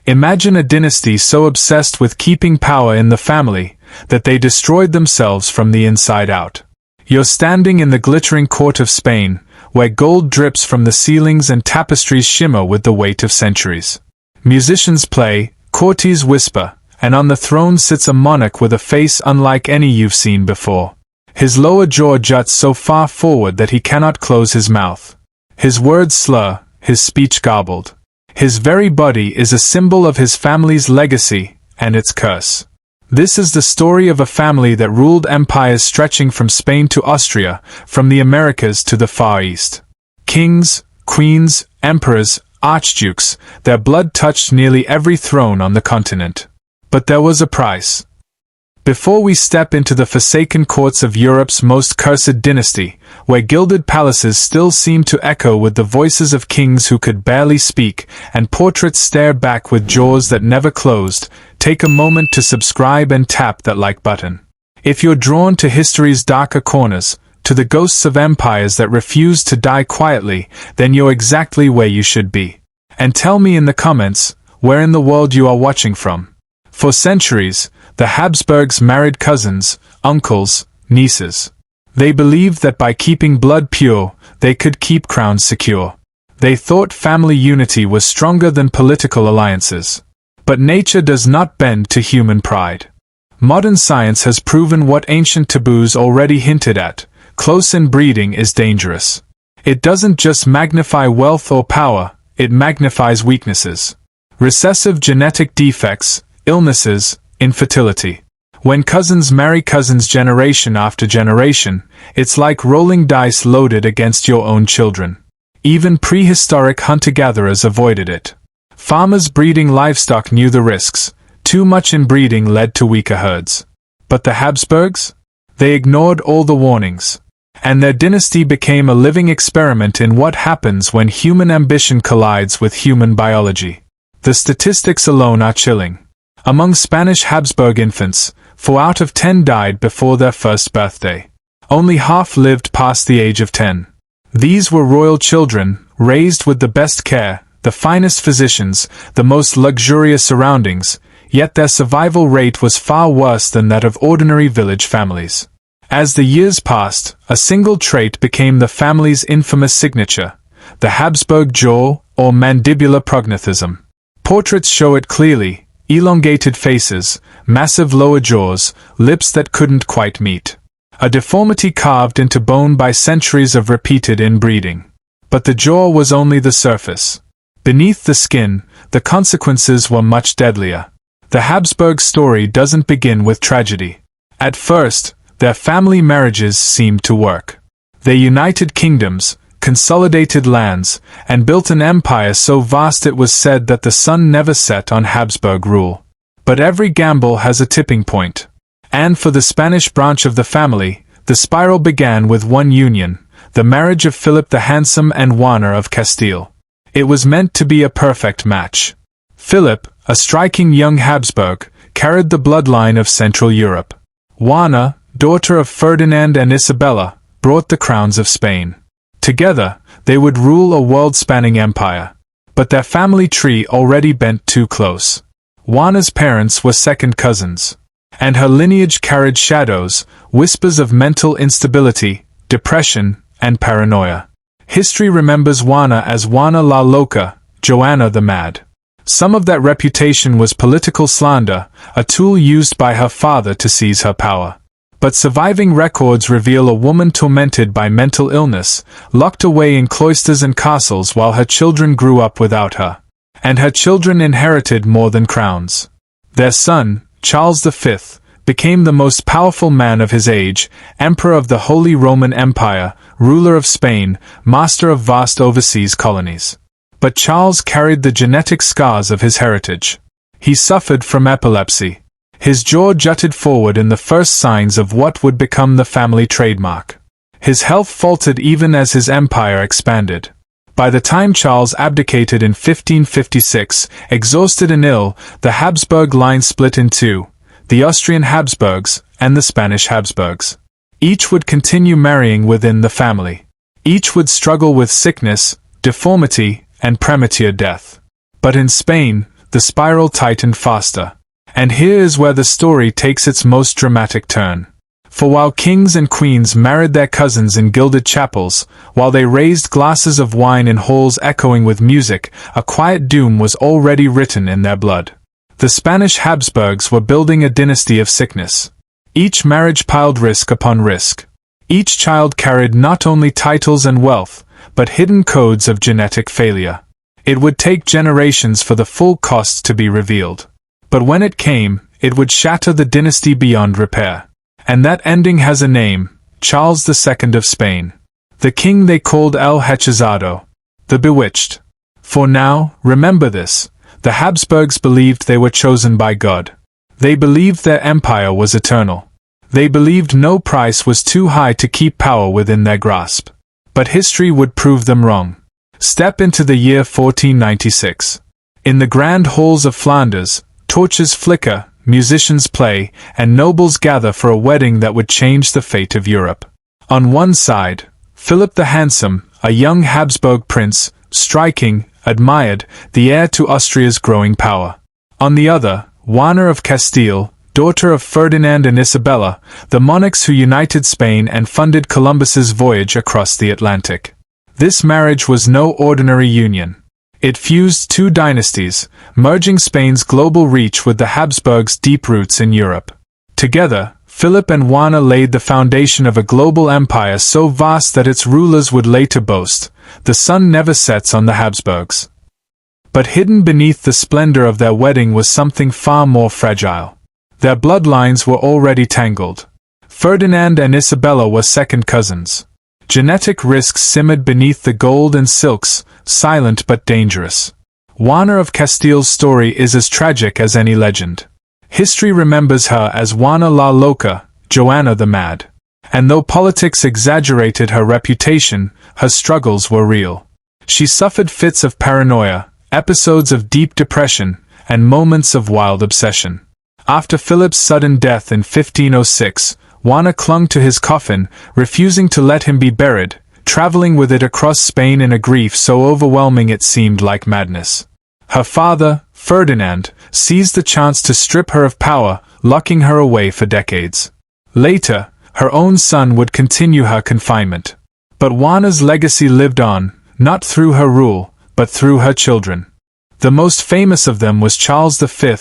Imagine a dynasty so obsessed with keeping power in the family that they destroyed themselves from the inside out. You're standing in the glittering court of Spain, where gold drips from the ceilings and tapestries shimmer with the weight of centuries. Musicians play, courtiers whisper, and on the throne sits a monarch with a face unlike any you've seen before. His lower jaw juts so far forward that he cannot close his mouth. His words slur, his speech garbled. His very body is a symbol of his family's legacy and its curse. This is the story of a family that ruled empires stretching from Spain to Austria, from the Americas to the Far East. Kings, queens, emperors, archdukes, their blood touched nearly every throne on the continent. But there was a price. Before we step into the forsaken courts of Europe's most cursed dynasty, where gilded palaces still seem to echo with the voices of kings who could barely speak, and portraits stare back with jaws that never closed, take a moment to subscribe and tap that like button. If you're drawn to history's darker corners, to the ghosts of empires that refuse to die quietly, then you're exactly where you should be. And tell me in the comments, where in the world you are watching from. For centuries, the Habsburgs married cousins, uncles, nieces. They believed that by keeping blood pure, they could keep crowns secure. They thought family unity was stronger than political alliances. But nature does not bend to human pride. Modern science has proven what ancient taboos already hinted at: close inbreeding is dangerous. It doesn't just magnify wealth or power, it magnifies weaknesses. Recessive genetic defects, illnesses, infertility. When cousins marry cousins generation after generation, it's like rolling dice loaded against your own children. Even prehistoric hunter-gatherers avoided it. Farmers breeding livestock knew the risks. Too much inbreeding led to weaker herds. But the Habsburgs? They ignored all the warnings. And their dynasty became a living experiment in what happens when human ambition collides with human biology. The statistics alone are chilling. Among Spanish Habsburg infants, 4 out of 10 died before their first birthday. Only half lived past the age of 10. These were royal children, raised with the best care, the finest physicians, the most luxurious surroundings, yet their survival rate was far worse than that of ordinary village families. As the years passed, a single trait became the family's infamous signature: the Habsburg jaw, or mandibular prognathism. Portraits show it clearly: elongated faces, massive lower jaws, lips that couldn't quite meet. A deformity carved into bone by centuries of repeated inbreeding. But the jaw was only the surface. Beneath the skin, the consequences were much deadlier. The Habsburg story doesn't begin with tragedy. At first, their family marriages seemed to work. They united kingdoms, consolidated lands, and built an empire so vast it was said that the sun never set on Habsburg rule. But every gamble has a tipping point. And for the Spanish branch of the family, the spiral began with one union: the marriage of Philip the Handsome and Juana of Castile. It was meant to be a perfect match. Philip, a striking young Habsburg, carried the bloodline of Central Europe. Juana, daughter of Ferdinand and Isabella, brought the crowns of Spain. Together, they would rule a world-spanning empire. But their family tree already bent too close. Juana's parents were second cousins. And her lineage carried shadows, whispers of mental instability, depression, and paranoia. History remembers Juana as Juana la Loca, Joanna the Mad. Some of that reputation was political slander, a tool used by her father to seize her power. But surviving records reveal a woman tormented by mental illness, locked away in cloisters and castles while her children grew up without her. And her children inherited more than crowns. Their son, Charles V, became the most powerful man of his age, Emperor of the Holy Roman Empire, ruler of Spain, master of vast overseas colonies. But Charles carried the genetic scars of his heritage. He suffered from epilepsy. His jaw jutted forward in the first signs of what would become the family trademark. His health faltered even as his empire expanded. By the time Charles abdicated in 1556, exhausted and ill, the Habsburg line split in two: the Austrian Habsburgs and the Spanish Habsburgs. Each would continue marrying within the family. Each would struggle with sickness, deformity, and premature death. But in Spain, the spiral tightened faster. And here is where the story takes its most dramatic turn. For while kings and queens married their cousins in gilded chapels, while they raised glasses of wine in halls echoing with music, a quiet doom was already written in their blood. The Spanish Habsburgs were building a dynasty of sickness. Each marriage piled risk upon risk. Each child carried not only titles and wealth, but hidden codes of genetic failure. It would take generations for the full costs to be revealed. But when it came, it would shatter the dynasty beyond repair. And that ending has a name, Charles II of Spain. The king they called El Hechizado, the Bewitched. For now, remember this, the Habsburgs believed they were chosen by God. They believed their empire was eternal. They believed no price was too high to keep power within their grasp. But history would prove them wrong. Step into the year 1496. In the grand halls of Flanders, torches flicker, musicians play, and nobles gather for a wedding that would change the fate of Europe. On one side, Philip the Handsome, a young Habsburg prince, striking, admired, the heir to Austria's growing power. On the other, Juana of Castile, daughter of Ferdinand and Isabella, the monarchs who united Spain and funded Columbus's voyage across the Atlantic. This marriage was no ordinary union. It fused two dynasties, merging Spain's global reach with the Habsburgs' deep roots in Europe. Together, Philip and Juana laid the foundation of a global empire so vast that its rulers would later boast, "The sun never sets on the Habsburgs." But hidden beneath the splendor of their wedding was something far more fragile. Their bloodlines were already tangled. Ferdinand and Isabella were second cousins. Genetic risks simmered beneath the gold and silks, silent but dangerous. Juana of Castile's story is as tragic as any legend. History remembers her as Juana la Loca, Joanna the Mad. And though politics exaggerated her reputation, her struggles were real. She suffered fits of paranoia, episodes of deep depression, and moments of wild obsession. After Philip's sudden death in 1506, Juana clung to his coffin, refusing to let him be buried, traveling with it across Spain in a grief so overwhelming it seemed like madness. Her father, Ferdinand, seized the chance to strip her of power, locking her away for decades. Later, her own son would continue her confinement. But Juana's legacy lived on, not through her rule, but through her children. The most famous of them was Charles V,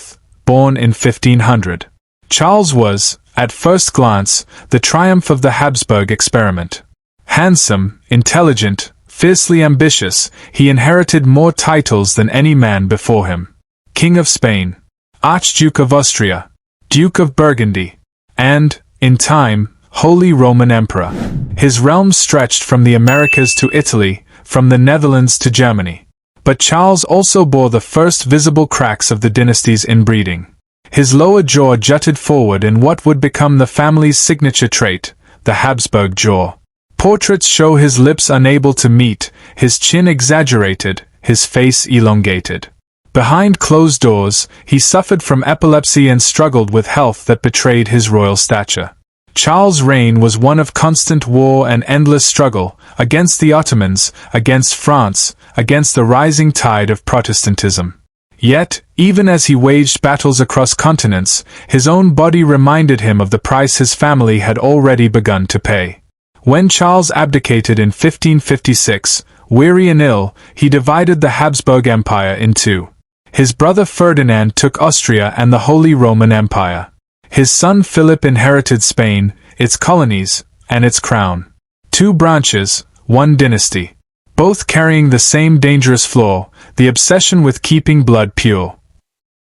born in 1500. Charles was, at first glance, the triumph of the Habsburg experiment. Handsome, intelligent, fiercely ambitious, he inherited more titles than any man before him. King of Spain, Archduke of Austria, Duke of Burgundy, and, in time, Holy Roman Emperor. His realm stretched from the Americas to Italy, from the Netherlands to Germany. But Charles also bore the first visible cracks of the dynasty's inbreeding. His lower jaw jutted forward in what would become the family's signature trait, the Habsburg jaw. Portraits show his lips unable to meet, his chin exaggerated, his face elongated. Behind closed doors, he suffered from epilepsy and struggled with health that betrayed his royal stature. Charles' reign was one of constant war and endless struggle, against the Ottomans, against France, against the rising tide of Protestantism. Yet, even as he waged battles across continents, his own body reminded him of the price his family had already begun to pay. When Charles abdicated in 1556, weary and ill, he divided the Habsburg Empire in two. His brother Ferdinand took Austria and the Holy Roman Empire. His son Philip inherited Spain, its colonies, and its crown. Two branches, one dynasty. Both carrying the same dangerous flaw, the obsession with keeping blood pure.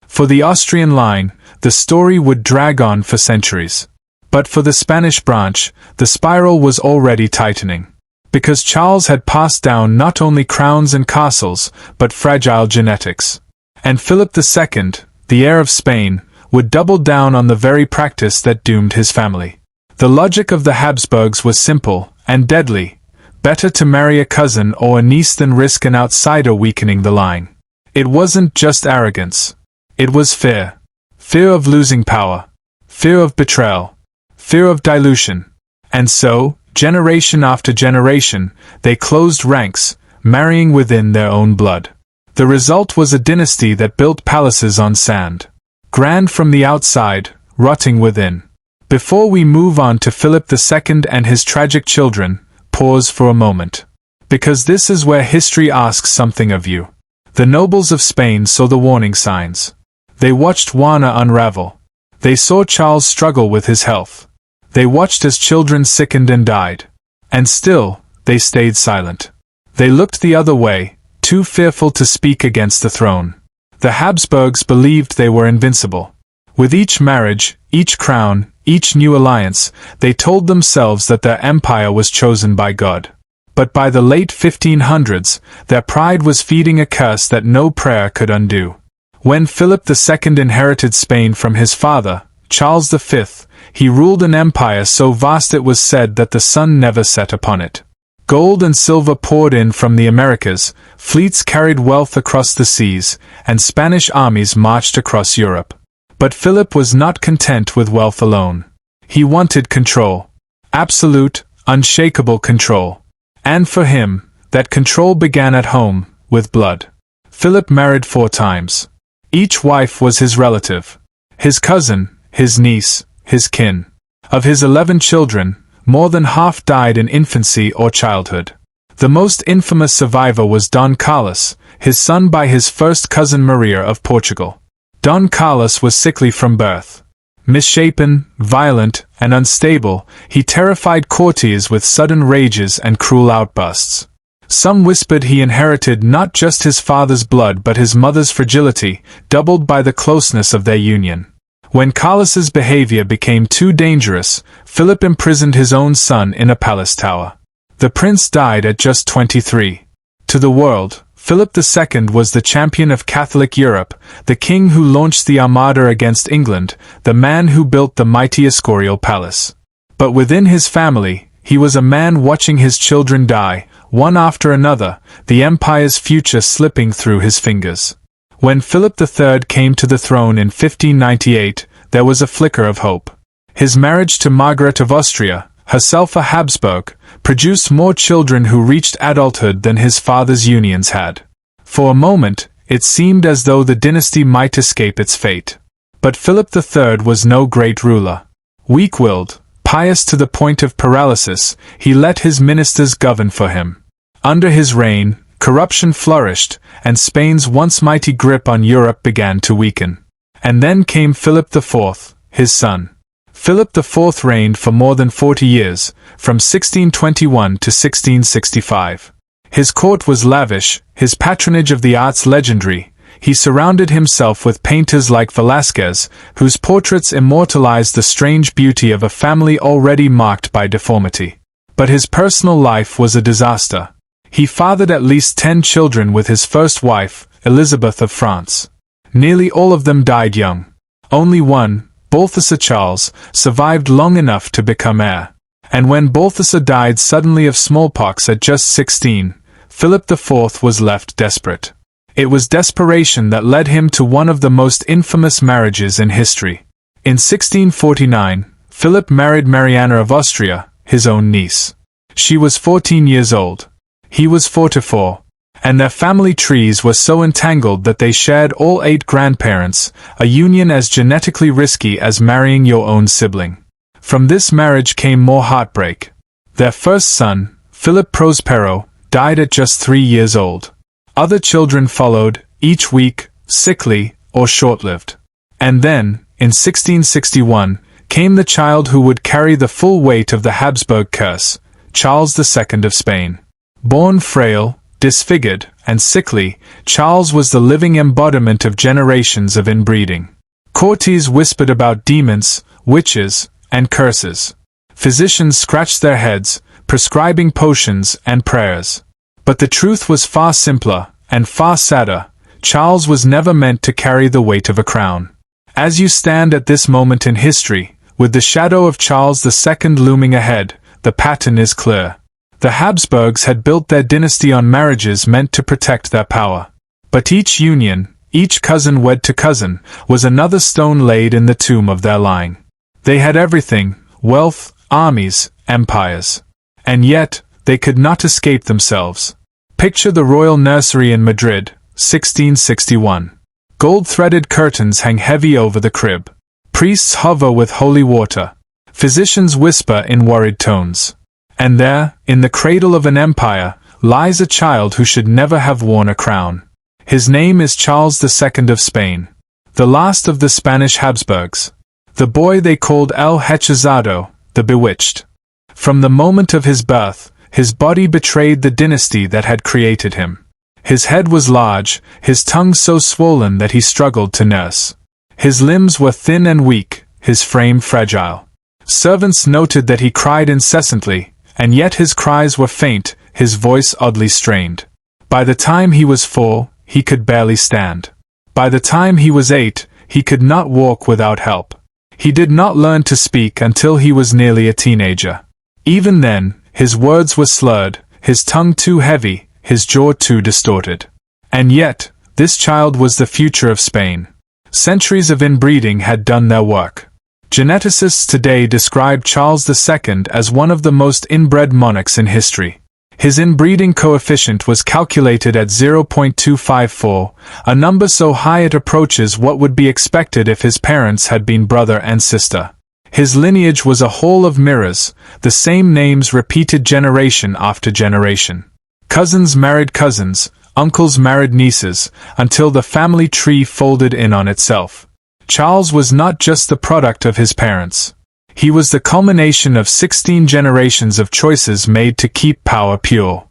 For the Austrian line, the story would drag on for centuries. But for the Spanish branch, the spiral was already tightening. Because Charles had passed down not only crowns and castles, but fragile genetics. And Philip II, the heir of Spain, would double down on the very practice that doomed his family. The logic of the Habsburgs was simple, and deadly. Better to marry a cousin or a niece than risk an outsider weakening the line. It wasn't just arrogance. It was fear. Fear of losing power. Fear of betrayal. Fear of dilution. And so, generation after generation, they closed ranks, marrying within their own blood. The result was a dynasty that built palaces on sand. Grand from the outside, rotting within. Before we move on to Philip II and his tragic children, pause for a moment. Because this is where history asks something of you. The nobles of Spain saw the warning signs. They watched Juana unravel. They saw Charles struggle with his health. They watched as children sickened and died. And still, they stayed silent. They looked the other way, too fearful to speak against the throne. The Habsburgs believed they were invincible. With each marriage, each crown, each new alliance, they told themselves that their empire was chosen by God. But by the late 1500s, their pride was feeding a curse that no prayer could undo. When Philip II inherited Spain from his father, Charles V, he ruled an empire so vast it was said that the sun never set upon it. Gold and silver poured in from the Americas, fleets carried wealth across the seas, and Spanish armies marched across Europe. But Philip was not content with wealth alone. He wanted control. Absolute, unshakable control. And for him, that control began at home, with blood. Philip married 4 times. Each wife was his relative. His cousin, his niece, his kin. Of his 11 children, more than half died in infancy or childhood. The most infamous survivor was Don Carlos, his son by his first cousin Maria of Portugal. Don Carlos was sickly from birth. Misshapen, violent, and unstable, he terrified courtiers with sudden rages and cruel outbursts. Some whispered he inherited not just his father's blood but his mother's fragility, doubled by the closeness of their union. When Carlos's behavior became too dangerous, Philip imprisoned his own son in a palace tower. The prince died at just 23. To the world, Philip II was the champion of Catholic Europe, the king who launched the Armada against England, the man who built the mighty Escorial Palace. But within his family, he was a man watching his children die, one after another, the empire's future slipping through his fingers. When Philip III came to the throne in 1598, there was a flicker of hope. His marriage to Margaret of Austria, herself a Habsburg, produced more children who reached adulthood than his father's unions had. For a moment, it seemed as though the dynasty might escape its fate. But Philip III was no great ruler. Weak-willed, pious to the point of paralysis, he let his ministers govern for him. Under his reign, corruption flourished, and Spain's once mighty grip on Europe began to weaken. And then came Philip IV, his son. Philip IV reigned for more than 40 years, from 1621 to 1665. His court was lavish, his patronage of the arts legendary. He surrounded himself with painters like Velázquez, whose portraits immortalized the strange beauty of a family already marked by deformity. But his personal life was a disaster. He fathered at least 10 children with his first wife, Elizabeth of France. Nearly all of them died young. Only one, Balthasar Charles, survived long enough to become heir. And when Balthasar died suddenly of smallpox at just 16, Philip IV was left desperate. It was desperation that led him to one of the most infamous marriages in history. In 1649, Philip married Mariana of Austria, his own niece. She was 14 years old. He was 44. And their family trees were so entangled that they shared all 8 grandparents, a union as genetically risky as marrying your own sibling. From this marriage came more heartbreak. Their first son, Philip Prospero, died at just 3 years old. Other children followed, each weak, sickly, or short-lived. And then, in 1661, came the child who would carry the full weight of the Habsburg curse, Charles II of Spain. Born frail, disfigured, and sickly, Charles was the living embodiment of generations of inbreeding. Courtiers whispered about demons, witches, and curses. Physicians scratched their heads, prescribing potions and prayers. But the truth was far simpler, and far sadder. Charles was never meant to carry the weight of a crown. As you stand at this moment in history, with the shadow of Charles II looming ahead, the pattern is clear. The Habsburgs had built their dynasty on marriages meant to protect their power. But each union, each cousin wed to cousin, was another stone laid in the tomb of their line. They had everything, wealth, armies, empires. And yet, they could not escape themselves. Picture the royal nursery in Madrid, 1661. Gold-threaded curtains hang heavy over the crib. Priests hover with holy water. Physicians whisper in worried tones. And there, in the cradle of an empire, lies a child who should never have worn a crown. His name is Charles II of Spain, the last of the Spanish Habsburgs. The boy they called El Hechizado, the Bewitched. From the moment of his birth, his body betrayed the dynasty that had created him. His head was large, his tongue so swollen that he struggled to nurse. His limbs were thin and weak, his frame fragile. Servants noted that he cried incessantly, and yet his cries were faint, his voice oddly strained. By the time he was 4, he could barely stand. By the time he was 8, he could not walk without help. He did not learn to speak until he was nearly a teenager. Even then, his words were slurred, his tongue too heavy, his jaw too distorted. And yet, this child was the future of Spain. Centuries of inbreeding had done their work. Geneticists today describe Charles II as one of the most inbred monarchs in history. His inbreeding coefficient was calculated at 0.254, a number so high it approaches what would be expected if his parents had been brother and sister. His lineage was a hall of mirrors, the same names repeated generation after generation. Cousins married cousins, uncles married nieces, until the family tree folded in on itself. Charles was not just the product of his parents. He was the culmination of 16 generations of choices made to keep power pure.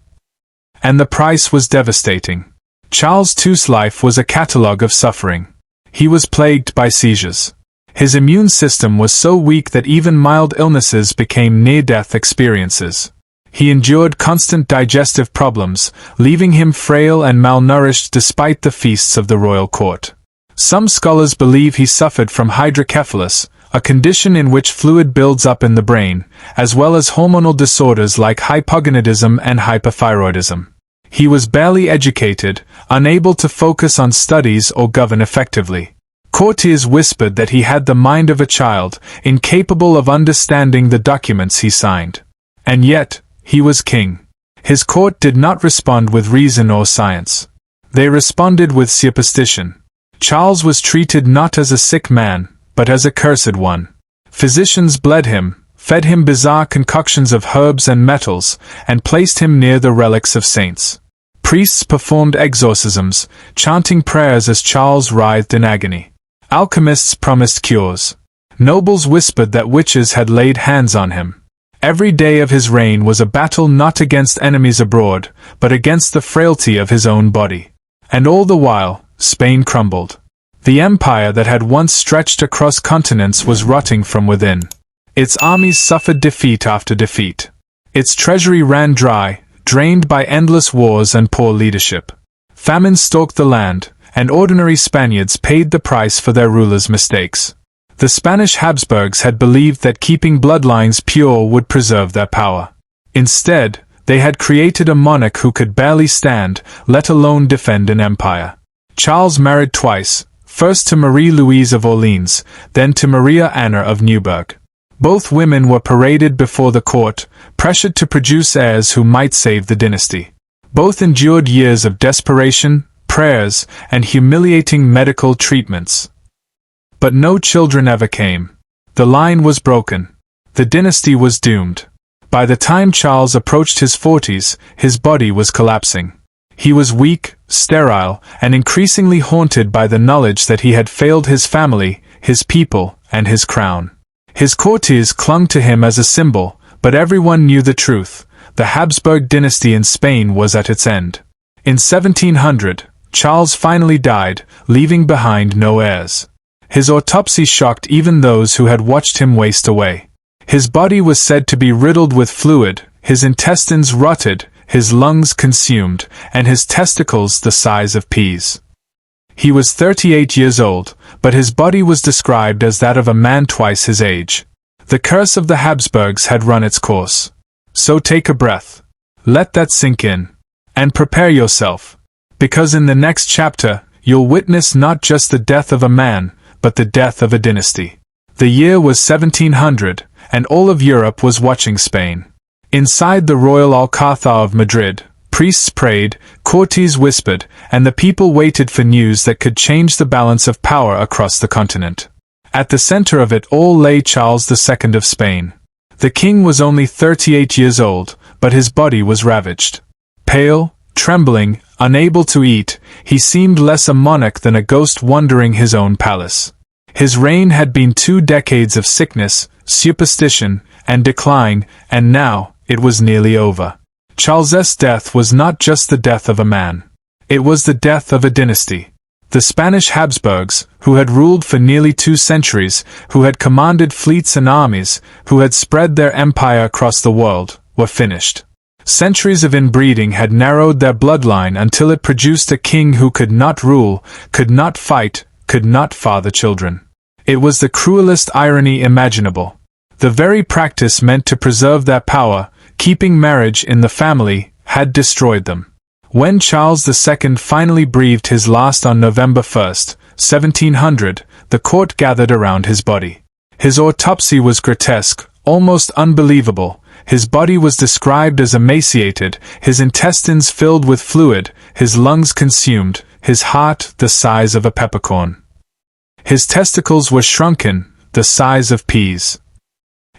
And the price was devastating. Charles II's life was a catalogue of suffering. He was plagued by seizures. His immune system was so weak that even mild illnesses became near-death experiences. He endured constant digestive problems, leaving him frail and malnourished despite the feasts of the royal court. Some scholars believe he suffered from hydrocephalus, a condition in which fluid builds up in the brain, as well as hormonal disorders like hypogonadism and hypothyroidism. He was barely educated, unable to focus on studies or govern effectively. Courtiers whispered that he had the mind of a child, incapable of understanding the documents he signed. And yet, he was king. His court did not respond with reason or science. They responded with superstition. Charles was treated not as a sick man, but as a cursed one. Physicians bled him, fed him bizarre concoctions of herbs and metals, and placed him near the relics of saints. Priests performed exorcisms, chanting prayers as Charles writhed in agony. Alchemists promised cures. Nobles whispered that witches had laid hands on him. Every day of his reign was a battle not against enemies abroad, but against the frailty of his own body. And all the while, Spain crumbled. The empire that had once stretched across continents was rotting from within. Its armies suffered defeat after defeat. Its treasury ran dry, drained by endless wars and poor leadership. Famine stalked the land, and ordinary Spaniards paid the price for their rulers' mistakes. The Spanish Habsburgs had believed that keeping bloodlines pure would preserve their power. Instead, they had created a monarch who could barely stand, let alone defend an empire. Charles married twice, first to Marie-Louise of Orleans, then to Maria Anna of Neuburg. Both women were paraded before the court, pressured to produce heirs who might save the dynasty. Both endured years of desperation, prayers, and humiliating medical treatments. But no children ever came. The line was broken. The dynasty was doomed. By the time Charles approached his 40s, his body was collapsing. He was weak, sterile, and increasingly haunted by the knowledge that he had failed his family, his people, and his crown. His courtiers clung to him as a symbol, but everyone knew the truth. The Habsburg dynasty in Spain was at its end. In 1700, Charles finally died, leaving behind no heirs. His autopsy shocked even those who had watched him waste away. His body was said to be riddled with fluid, his intestines rotted, his lungs consumed, and his testicles the size of peas. He was 38 years old, but his body was described as that of a man twice his age. The curse of the Habsburgs had run its course. So take a breath. Let that sink in. And prepare yourself. Because in the next chapter, you'll witness not just the death of a man, but the death of a dynasty. The year was 1700, and all of Europe was watching Spain. Inside the royal Alcázar of Madrid, Priests prayed, courtiers whispered, and the people waited for news that could change the balance of power across the continent. At the center of it all lay Charles II of Spain. The king was only 38 years old, but his body was ravaged. Pale, trembling, unable to eat, he seemed less a monarch than a ghost wandering his own palace. His reign had been 2 decades of sickness, superstition, and decline, and now, it was nearly over. Charles's death was not just the death of a man. It was the death of a dynasty. The Spanish Habsburgs, who had ruled for nearly 2 centuries, who had commanded fleets and armies, who had spread their empire across the world, were finished. Centuries of inbreeding had narrowed their bloodline until it produced a king who could not rule, could not fight, could not father children. It was the cruelest irony imaginable. The very practice meant to preserve their power, keeping marriage in the family, had destroyed them. When Charles II finally breathed his last on November 1, 1700, the court gathered around his body. His autopsy was grotesque, almost unbelievable. His body was described as emaciated, his intestines filled with fluid, his lungs consumed, his heart the size of a peppercorn. His testicles were shrunken, the size of peas.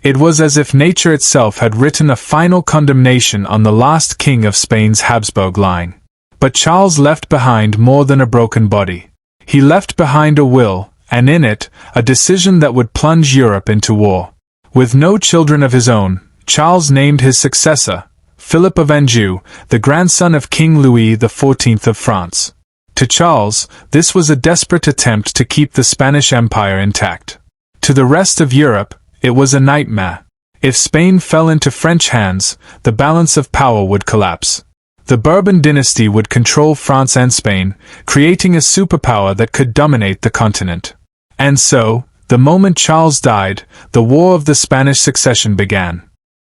It was as if nature itself had written a final condemnation on the last king of Spain's Habsburg line. But Charles left behind more than a broken body. He left behind a will, and in it, a decision that would plunge Europe into war. With no children of his own, Charles named his successor, Philip of Anjou, the grandson of King Louis XIV of France. To Charles, this was a desperate attempt to keep the Spanish Empire intact. To the rest of Europe, it was a nightmare. If Spain fell into French hands, the balance of power would collapse. The Bourbon dynasty would control France and Spain, creating a superpower that could dominate the continent. And so, the moment Charles died, the War of the Spanish Succession began.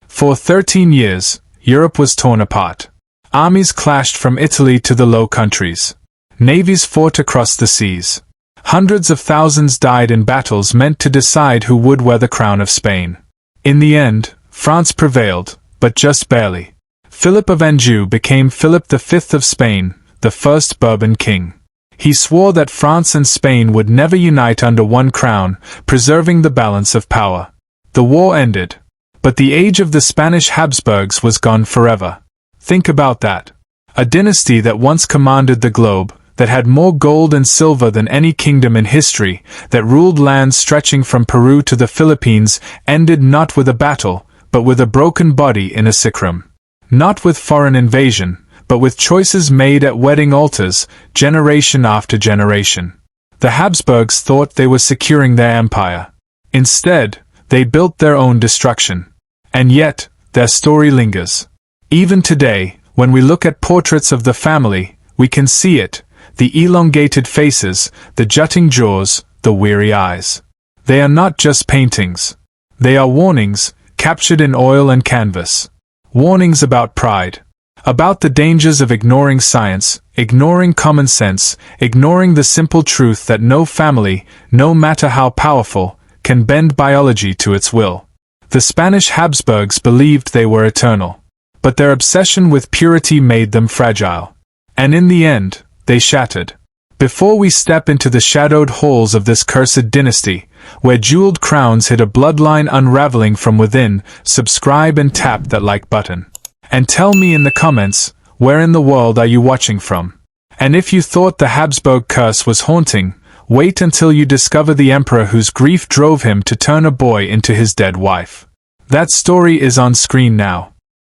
For 13 years, Europe was torn apart. Armies clashed from Italy to the Low Countries. Navies fought across the seas. Hundreds of thousands died in battles meant to decide who would wear the crown of Spain. In the end, France prevailed, but just barely. Philip of Anjou became Philip V of Spain, the first Bourbon king. He swore that France and Spain would never unite under one crown, preserving the balance of power. The war ended. But the age of the Spanish Habsburgs was gone forever. Think about that. A dynasty that once commanded the globe, that had more gold and silver than any kingdom in history, that ruled lands stretching from Peru to the Philippines, ended not with a battle, but with a broken body in a sick room. Not with foreign invasion, but with choices made at wedding altars, generation after generation. The Habsburgs thought they were securing their empire. Instead, they built their own destruction. And yet, their story lingers. Even today, when we look at portraits of the family, we can see it. The elongated faces, the jutting jaws, the weary eyes. They are not just paintings. They are warnings, captured in oil and canvas. Warnings about pride. About the dangers of ignoring science, ignoring common sense, ignoring the simple truth that no family, no matter how powerful, can bend biology to its will. The Spanish Habsburgs believed they were eternal. But their obsession with purity made them fragile. And in the end, they shattered. Before we step into the shadowed halls of this cursed dynasty, where jeweled crowns hid a bloodline unraveling from within, subscribe and tap that like button. And tell me in the comments, where in the world are you watching from? And if you thought the Habsburg curse was haunting, wait until you discover the emperor whose grief drove him to turn a boy into his dead wife. That story is on screen now.